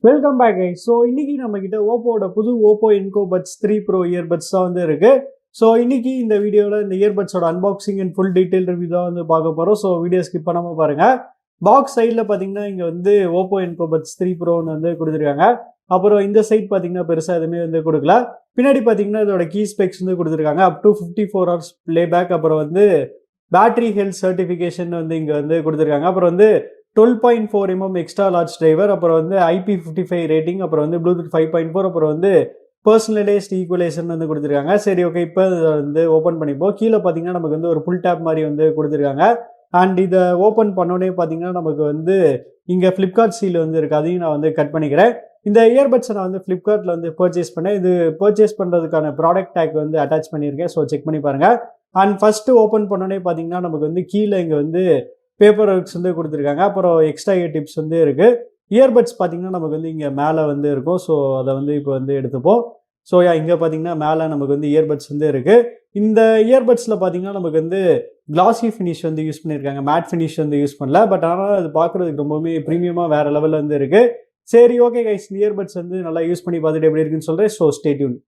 Welcome back guys. So இன்னைக்கு நம்ம கிட்ட ஓப்போட புது Oppo Enco Buds 3 Pro earbuds தான் வந்து இருக்கு. ஸோ இன்னைக்கு இந்த வீடியோவில் இந்த இயர்பட்ஸோட unboxing and full detail review தான் வந்து பார்க்க போகிறோம். ஸோ வீடியோ ஸ்கிப் பண்ணாமல் பாருங்க. பாக்ஸ் சைடில் பார்த்தீங்கன்னா இங்கே வந்து Oppo Enco Buds 3 Proன்னு வந்து கொடுத்துருக்காங்க. அப்புறம் இந்த சைட் பார்த்தீங்கன்னா பெருசாக எதுவுமே வந்து கொடுக்கல. பின்னாடி பார்த்தீங்கன்னா இதோட கீ ஸ்பெக்ஸ் வந்து கொடுத்துருக்காங்க. Up to 54 hours playback. அப்புறம் வந்து பேட்டரி ஹெல்த் சர்டிஃபிகேஷன் வந்து இங்கே வந்து கொடுத்துருக்காங்க. அப்புறம் வந்து 12.4 mm எக்ஸ்ட்ரா லார்ஜ் டிரைவர், அப்புறம் வந்து IP55 ரேட்டிங், அப்புறம் வந்து ப்ளூடூத் 5.4, அப்புறம் வந்து பர்சனலைஸ்ட் ஈக்குவலேஷன் வந்து கொடுத்துருக்காங்க. சரி, ஓகே, இப்போ வந்து ஓப்பன் பண்ணிப்போம். கீழே பார்த்தீங்கன்னா நமக்கு வந்து ஒரு புல் டேப் மாதிரி வந்து கொடுத்துருக்காங்க. அண்ட் இதை ஓப்பன் பண்ணோடனே பார்த்தீங்கன்னா நமக்கு வந்து இங்கே ஃப்ளிப்கார்ட் சீல் வந்து இருக்குது. அதையும் நான் வந்து கட் பண்ணிக்கிறேன். இந்த இயர்பட்ஸை நான் வந்து ஃப்ளிப்கார்ட்டில் வந்து பர்ச்சேஸ் பண்ணேன். இது பர்ச்சேஸ் பண்ணுறதுக்கான ப்ராடக்ட் டேக் வந்து அட்டாச் பண்ணியிருக்கேன். ஸோ செக் பண்ணி பாருங்கள். அண்ட் ஃபஸ்ட்டு ஓப்பன் பண்ணோடனே பார்த்தீங்கன்னா நமக்கு வந்து கீழே இங்கே வந்து பேப்பர் ஒர்க்ஸ் வந்து கொடுத்துருக்காங்க. அப்புறம் எக்ஸ்ட்ரா டிப்ஸ் வந்து இருக்குது. இயர்பட்ஸ் பார்த்தீங்கன்னா நமக்கு வந்து இங்கே மேலே வந்து இருக்கும். ஸோ அதை வந்து இப்போ வந்து எடுத்துப்போம். ஸோ இங்கே பார்த்தீங்கன்னா மேலே நமக்கு வந்து இயர்பட்ஸ் வந்து இருக்குது. இந்த இயர்பட்ஸில் பார்த்தீங்கன்னா நமக்கு வந்து கிளாசி ஃபினிஷ் வந்து யூஸ் பண்ணியிருக்காங்க. மேட் ஃபினிஷ் வந்து யூஸ் பண்ணல. பட் ஆனால் அது பார்க்குறதுக்கு ரொம்பவுமே ப்ரீமியமாக வேறு லெவலில் வந்து இருக்குது. சரி, ஓகே கைஸ், இந்த இயர்பட்ஸ் வந்து நல்லா யூஸ் பண்ணி பார்த்துட்டு எப்படி இருக்குன்னு சொல்கிறேன். So stay tune.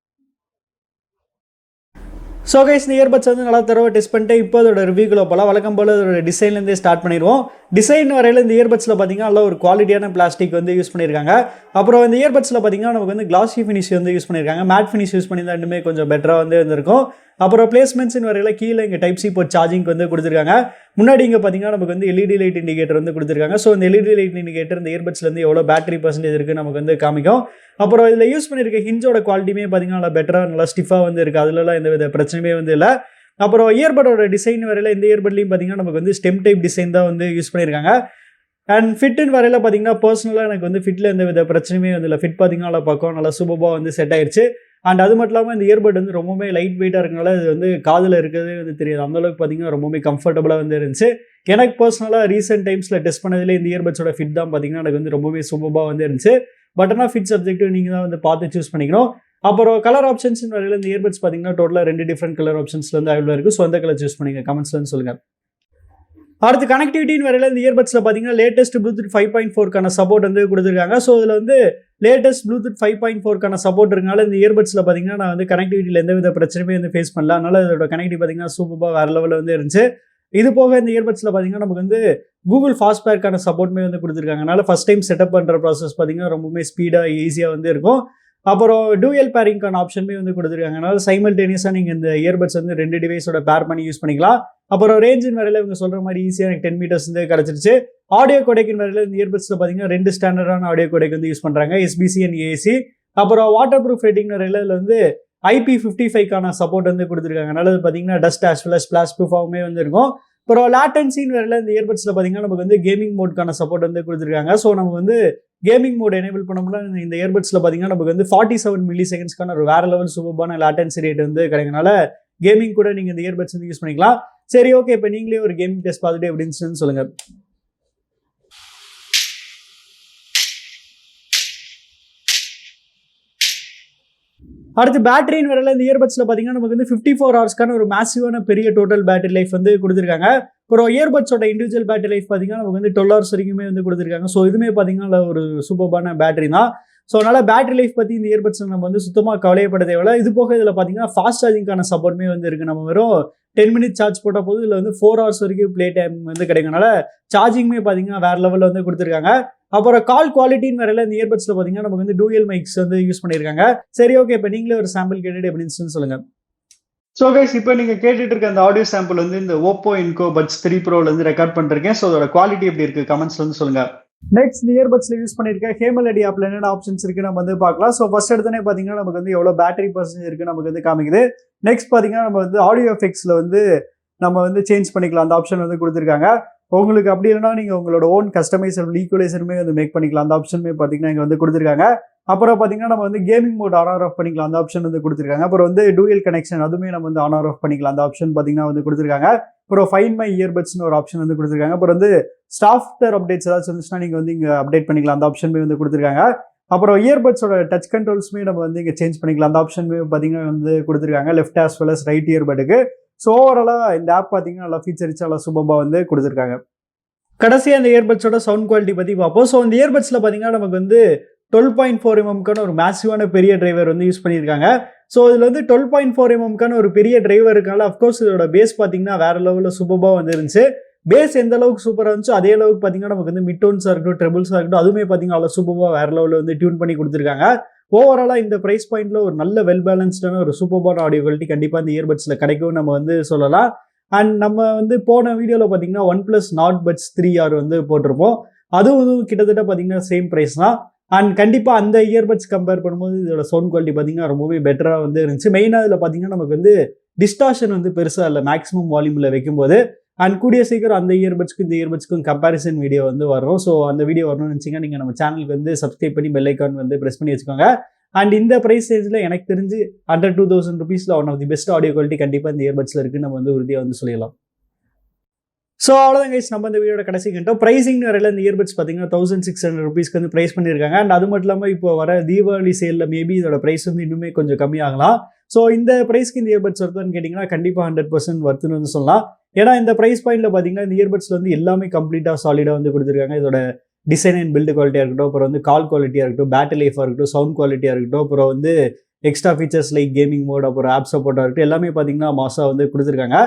So guys, இந்த இயர்பட்ஸ் வந்து நல்லா தரவா டெஸ்ட் பண்ணிட்டு இப்போ அதோட ரிவ்யூக்குள்ள போகலாம். வழக்கம் போல் அதோட டிசைன்லேருந்தே ஸ்டார்ட் பண்ணிடுவோம். டிசைன் வரையில் இந்த இயர்பட்ஸில் பார்த்தீங்கன்னா நல்லா ஒரு குவாலிட்டியான பிளாஸ்டிக் வந்து யூஸ் பண்ணியிருக்காங்க. அப்புறம் இந்த இயர்பட்ஸில் பார்த்தீங்கன்னா நமக்கு வந்து கிளாசி ஃபினிஷ் வந்து யூஸ் பண்ணியிருக்காங்க. மேட் ஃபினிஷ் யூஸ் பண்ணி தான் இன்னுமே கொஞ்சம் பெட்டராக வந்து இருந்திருக்கும். அப்புறம் பிளேஸ்மெண்ட்ஸ்னு வரையில் கீழே இங்கே டைப் சி போர்ட் சார்ஜிங் வந்து கொடுத்துருக்காங்க. முன்னாடி இங்கே பார்த்தீங்கன்னா நமக்கு வந்து எல்இடி லைட் இண்டிகேட்டர் வந்து கொடுத்துருக்காங்க. ஸோ இந்த எல்இடி லைட் இண்டிகேட்டர் இந்த இயர்பட்ஸ்லேருந்து எவ்வளோ பேட்டரி பர்சன்டேஜ் இருக்குது நமக்கு வந்து காமிக்கும். அப்புறம் இதில் யூஸ் பண்ணியிருக்க ஹிஞ்சோட குவாலிட்டியுமே பார்த்தீங்கன்னா நல்லா பெட்டராக நல்லா ஸ்டிஃபாக வந்து இருக்குது. அதுலலாம் எந்த வித பிரச்சனையுமே வந்து இல்லை. அப்புறம் இயர்பட்டோட டிசைன் வரையில் இந்த இயர்பட்லையும் பார்த்தீங்கன்னா நமக்கு வந்து ஸ்டெம் டைப் டிசைன் தான் வந்து யூஸ் பண்ணியிருக்காங்க. அண்ட் ஃபிட்டுன்னு வரையில் பார்த்தீங்கன்னா பர்சனலாக எனக்கு வந்து ஃபிட்டில் எந்த வித பிரச்சனையுமே வந்து இல்லை. ஃபிட் பார்த்தீங்கன்னா நல்லா பக்கம் நல்லா சூப்பராக வந்து செட் ஆயிடுச்சு. அண்ட் அது மட்டும் இல்லாமல் இந்த இயர்பட் வந்து ரொம்பவே லைட் வெயிட்டாக இருக்கனால இது வந்து காதில் இருக்கிறதே வந்து தெரியாது. அந்தளவுக்கு பார்த்தீங்கன்னா ரொம்பவே கம்ஃபர்டபுளாக வந்து இருந்துச்சு. எனக்கு பர்சனலாக ரீசெண்ட் டைம்ஸில் டெஸ்ட் பண்ணதில் இந்த இயர்பட்ஸோட ஃபிட் தான் பார்த்தீங்கன்னா எனக்கு வந்து ரொம்பவே சூப்பராக வந்து இருந்துச்சு. பட் ஆனால் ஃபிட் சப்ஜெக்ட் நீங்கள் தான் வந்து பார்த்து சூஸ் பண்ணிக்கணும். அப்புறம் கலர் ஆப்ஷன்ஸ் வரையில் இந்த இயர்பட்ஸ் பார்த்தீங்கன்னா டோட்டலாக 2 டிஃப்ரெண்ட் கலர் ஆப்ஷன்ஸ்ல வந்து அவைலபிளாக இருக்குது. ஸோ அந்த கலர் சூஸ் பண்ணிங்க கமெண்ட்ஸ்லன்னு சொல்லுங்கள். அடுத்து கனெக்டிவிட்டின்னு வரையில் இந்த இயர்பட்ஸில் பார்த்தீங்கன்னா லேட்டஸ்ட் ப்ளூடூத் 5.4க்கான சப்போர்ட் வந்து கொடுத்துருக்காங்க. ஸோ இதில் வந்து லேட்டஸ்ட் ப்ளூடூத் 5.4க்கான சப்போர்ட் இருக்கனால இந்த இயர்பட்ஸில் பார்த்தீங்கன்னா நான் வந்து கனெக்டிவிட்டியில் எந்த வித பிரச்சனையுமே வந்து ஃபேஸ் பண்ணல. அதனால இதோட கனெக்டிவ் பார்த்தீங்கன்னா சூப்பராக வேறு லெவலில் வந்து இருந்துச்சு. இது போக இந்த இயர்பட்ஸில் பார்த்தீங்கன்னா நமக்கு வந்து கூகுள் ஃபாஸ்ட்பேக்கான சப்போர்ட்டுமே வந்து கொடுத்துருக்காங்க. அதனால ஃபஸ்ட் டைம் செட்டப் பண்ணுற ப்ராசஸ் பார்த்தீங்கன்னா ரொம்பவே ஸ்பீடாக ஈஸியாக வந்து இருக்கும். அப்புறம் டூயல் பேரிங்கான ஆப்ஷனுமே வந்து கொடுத்துருக்காங்க. அதனால சைமல்டேனியஸாக நீங்கள் இந்த இயர்பட்ஸ் வந்து 2 டிவைஸோட பேர் பண்ணி யூஸ் பண்ணிக்கலாம். அப்புறம் ரேஞ்சின் வரையில் இவங்க சொல்கிற மாதிரி ஈஸியாக எனக்கு 10 meters வந்து கிடச்சிருச்சு. ஆடியோ கோடெக்கின் வரையில் இந்த இயர்பட்ஸில் பார்த்தீங்கன்னா 2 ஸ்டாண்டர்டான ஆடியோ கோடெக் வந்து யூஸ் பண்ணுறாங்க, எஸ்பிசி அண்ட் ஏசி. அப்புறம் வாட்டர் ப்ரூஃப் ரேட்டிங் வரையில் இதில் வந்து IP55க்கான சப்போர்ட் வந்து கொடுத்துருக்காங்க. அதனால பார்த்தீங்கன்னா dust as well as splash ப்ரூஃபாகவுமே வந்து இருக்கும். அப்புறம் லேட்டன்சின்னு வரையில் இந்த இயர்பட்ஸில் பார்த்தீங்கன்னா நமக்கு வந்து கேமிங் மோட்கான சப்போர்ட் வந்து கொடுத்துருக்காங்க. ஸோ நம்ம வந்து கேமிங் மோட் எனேபிள் பண்ணோம்னா இந்த இயர்பட்ஸில் பார்த்தீங்கன்னா நமக்கு வந்து 47 millisecondsக்கான ஒரு வேற லெவல் சூப்பரான லேட்டன்சி ரேட் வந்து கிடைக்கனால கேமிங் கூட நீங்கள் இந்த இயர்பட்ஸ் வந்து யூஸ் பண்ணிக்கலாம். சரி, ஓகே, இப்போ நீங்களே ஒரு கேமிங் டெஸ்ட் பார்த்துட்டு எப்படின்னு சொல்லுங்கள். அடுத்து பேட்டரின்னு வரையில் இந்த இயர்பட்ஸில் பார்த்தீங்கன்னா நமக்கு வந்து 54 ஹவர்ஸ்க்கான ஒரு மேசிவான பெரிய டோட்டல் பேட்டரி லைஃப் வந்து கொடுத்துருக்காங்க. அப்புறம் இயர்பட்ஸோட இண்டிவிஜுவல் பேட்டரி லைஃப் பார்த்தீங்கன்னா நமக்கு வந்து 12 hours வரைக்குமே வந்து கொடுத்துருக்காங்க. ஸோ இதுவுமே பார்த்தீங்கன்னா ஒரு சூப்பரான பேட்டரி தான். ஸோ அதனால் பேட்டரி லைஃப் பற்றி இந்த இயர்பட்ஸ் நம்ம வந்து சுத்தமாக கவலைப்பட தேவையில்லை. இது போக இதில் பார்த்தீங்கன்னா ஃபாஸ்ட் சார்ஜிங்கான சப்போர்ட்டுமே வந்து இருக்குது. நம்ம வெறும் 10 minutes சார்ஜ் போட்டால் போது இதில் வந்து 4 hours வரைக்கும் ப்ளே டைம் வந்து கிடைக்கனால சார்ஜிங்குமே பார்த்தீங்கன்னா வேறு லெவலில் வந்து கொடுத்துருக்காங்க. அப்புறம் கால் குவாலிட்டின்னு வரையில் இந்த இயர்பட்ஸில் பார்த்தீங்கன்னா நமக்கு வந்து டூயல் மைக்ஸ் வந்து யூஸ் பண்ணியிருக்காங்க. சரி, ஓகே, இப்போ நீங்களே ஒரு சாம்பிள் கேட்டுட்டு எப்படின்னு சொல்லுங்கள். ஸோ கைஸ், இப்போ நீங்கள் கேட்டுட்டு இருக்க அந்த ஆடியோ சாம்பிள் வந்து இந்த Oppo Enco Buds 3 Proல வந்து ரெக்கார்ட் பண்ணிருக்கேன். ஸோ அதோட குவாலிட்டி எப்படி இருக்குது கமெண்ட்ஸ் வந்து சொல்லுங்கள். நெக்ஸ்ட் இந்த இயர்பட்ஸில் யூஸ் பண்ணியிருக்கேன் Heymelody Appல என்னென்ன ஆப்ஷன்ஸ் இருக்குது நம்ம வந்து பார்க்கலாம். ஸோ ஃபர்ஸ்ட் எடுத்தோன்னே பார்த்தீங்கன்னா நமக்கு வந்து எவ்வளோ பேட்டரி பர்சன்டேஜ் இருக்குது நமக்கு வந்து காமிக்குது. நெக்ஸ்ட் பார்த்தீங்கன்னா நம்ம வந்து ஆடியோ எஃபெக்ட்ஸில் வந்து நம்ம வந்து சேஞ்ச் பண்ணிக்கலாம். அந்த ஆப்ஷன் வந்து கொடுத்துருக்காங்க. உங்களுக்கு அப்படி இல்லைனா நீங்கள் உங்களோட ஓன் கஸ்டமைசபிள் ஈக்குவலைசருமே வந்து மேக் பண்ணிக்கலாம். அந்த ஆப்ஷனுமே பார்த்தீங்கன்னா இங்கே வந்து கொடுத்துருக்காங்க. அப்புறம் பார்த்தீங்கன்னா நம்ம வந்து gaming mode on or off பண்ணிக்கலாம். அந்த ஆப்ஷன் வந்து கொடுத்துருக்காங்க. அப்புறம் வந்து டூயல் கனெக்ஷன் அதுவுமே நம்ம வந்து ஆன் ஆர் ஆஃப் பண்ணிக்கலாம். அந்த ஆப்ஷன் பார்த்தீங்கன்னா வந்து கொடுத்துருக்காங்க. அப்புறம் ஃபைண்ட் மை இயர்பட்ஸ்னு ஒரு ஆப்ஷன் வந்து கொடுத்துருக்காங்க. அப்புறம் வந்து சாஃப்ட்வேர் அப்டேட்ஸ் ஏதாச்சும் இருந்துச்சுன்னா நீங்கள் வந்து இங்கே அப்டேட் பண்ணிக்கலாம். அந்த ஆப்ஷனுமே வந்து கொடுத்துருக்காங்க. அப்புறம் இயர்பட்ஸோட டச் கண்ட்ரோல்ஸுமே நம்ம வந்து இங்கே சேஞ்ச் பண்ணிக்கலாம். அந்த ஆப்ஷனுமே பார்த்தீங்கன்னா வந்து கொடுத்துருக்காங்க left as well as right இயர்பட்டுக்கு. ஸோ ஓவராலாக இந்த ஆப் பார்த்தீங்கன்னா நல்லா ஃபீச்சர்ஸ் நல்லா சூப்பராக வந்து கொடுத்துருக்காங்க. கடைசியாக இந்த இயர்பட்ஸோட சவுண்ட் குவாலிட்டி பற்றி பார்ப்போம். ஸோ இந்த இயர்பட்ஸில் பார்த்தீங்கன்னா நமக்கு வந்து 12.4 ஒரு மேசிவான பெரிய டிரைவர் வந்து யூஸ் பண்ணியிருக்காங்க. ஸோ இதில் வந்து 12.4 ஒரு பெரிய டிரைவர் இருக்கால, அஃப்கோர்ஸ் இதோட பேஸ் பார்த்தீங்கன்னா வேற லெவலில் சூப்பராக வந்து இருந்துச்சு. பேஸ் எந்த அளவுக்கு சூப்பராக இருந்துச்சோ அதே அளவுக்கு பார்த்தீங்கன்னா நமக்கு வந்து மிட் டோன்ஸாக இருக்கட்டும், ட்ரெபிள்ஸாக இருக்கட்டும், அதுவுமே பார்த்தீங்கன்னா அவ்வளோ சூப்பராக வேற லெவலில் வந்து டியூன் பண்ணி கொடுத்துருக்காங்க. ஓவராலாக இந்த ப்ரைஸ் பாயிண்ட்ல ஒரு நல்ல வெல் பேலன்ஸ்டான ஒரு சூப்பரான ஆடியோ குவாலிட்டி கண்டிப்பாக இந்த இயர்பட்ஸில் கிடைக்கும் நம்ம வந்து சொல்லலாம். அண்ட் நம்ம வந்து போன வீடியோவில் பார்த்தீங்கன்னா OnePlus Nord Buds 3R வந்து போட்டிருப்போம். அதுவும் கிட்டத்தட்ட பார்த்தீங்கன்னா சேம் ப்ரைஸ் தான். அண்ட் கண்டிப்பாக அந்த இயர்பட்ஸ் கம்பேர் பண்ணும்போது இதோட சவுண்ட் குவாலிட்டி பார்த்தீங்கன்னா ரொம்பவே பெட்டராக வந்து இருந்துச்சு. மெயினாக இதில் பார்த்தீங்கன்னா நமக்கு வந்து டிஸ்டார்ஷன் வந்து பெருசாக இல்லை மேக்ஸிமம் வால்யூமில் வைக்கும்போது. அண்ட் கூடிய சீக்கிரம் அந்த இயர்பட்ஸ்க்கும் இந்த இயர்பட்ஸ்க்கும் கம்பேரிசன் வீடியோ வந்து வரும். ஸோ அந்த வீடியோ வரணும்னு நினச்சிங்கன்னா நீங்கள் நம்ம சேனலுக்கு வந்து சப்ஸ்கிரைப் பண்ணி பெல் ஐக்கான் வந்து ப்ரெஸ் பண்ணி வச்சுக்கோங்க. அண்ட் இந்த ப்ரைஸ் ரேஞ்சில் எனக்கு தெரிஞ்சு அண்டர் 2000 ருபீஸில் one of the best audio quality கண்டிப்பாக இந்த இயர்பட்ஸில் இருக்குன்னு நம்ம வந்து உறுதியாக வந்து சொல்லலாம். ஸோ அவ்வளோதான் கைஸ், நம்ம இந்த வீடியோட கடைசி கண்டோம். ப்ரைஸிங் வரையில் இந்த இயர்பட்ஸ் பார்த்தீங்கன்னா 1600 ருபீஸ்க்கு வந்து ப்ரைஸ் பண்ணியிருக்காங்க. அண்ட் அது மட்டும் இல்லாமல் இப்போ வர தீபாவளி சேலில் மேபி இதோட ப்ரைஸ் வந்து இன்னுமே கொஞ்சம் கம்மியாகலாம். ஸோ இந்த ப்ரைஸ்க்கு இந்த இயர்பட்ஸ் வருதுன்னு கேட்டிங்கன்னா கண்டிப்பாக 100% வருதுன்னு வந்து சொல்லலாம். ஏன்னா இந்த ப்ரைஸ் பாயிண்ட்ல பார்த்தீங்கன்னா இந்த இயர்பட்ஸில் வந்து எல்லாமே கம்ப்ளீட்டாக சாலிடாக வந்து கொடுத்துருக்காங்க. இதோட டிசைன் அண்ட் பில்டு குவாலிட்டியாக இருக்கட்டும், அப்புறம் வந்து கால் குவாலிட்டியாக இருக்கட்டும், பேட்டரி லைஃபாக இருக்கட்டும், சவுண்ட் குவாலிட்டியாக இருக்கட்டும், அப்புறம் வந்து extra features like gaming mode, அப்புறம் ஆப் சப்போர்ட்டாக இருக்கட்டும், எல்லாமே பார்த்தீங்கன்னா மாசாக வந்து கொடுத்துருக்காங்க.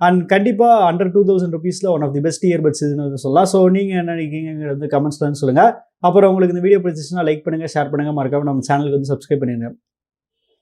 அண்ட் கண்டிப்பாக அண்டர் 2000 ருபீஸில் one of the best earbuds இதுன்னு வந்து சொல்லலாம். ஸோ நீங்கள் என்ன நினைக்கிறீங்க வந்து கமெண்ட்ஸ்ல சொல்லுங்கள். அப்புறம் உங்களுக்கு இந்த வீடியோ பிடிச்சிச்சுன்னா லைக் பண்ணுங்கள், ஷேர் பண்ணுங்கள், மறக்காம நம்ம சேனலுக்கு வந்து சப்ஸ்கிரைப் பண்ணிடுங்க.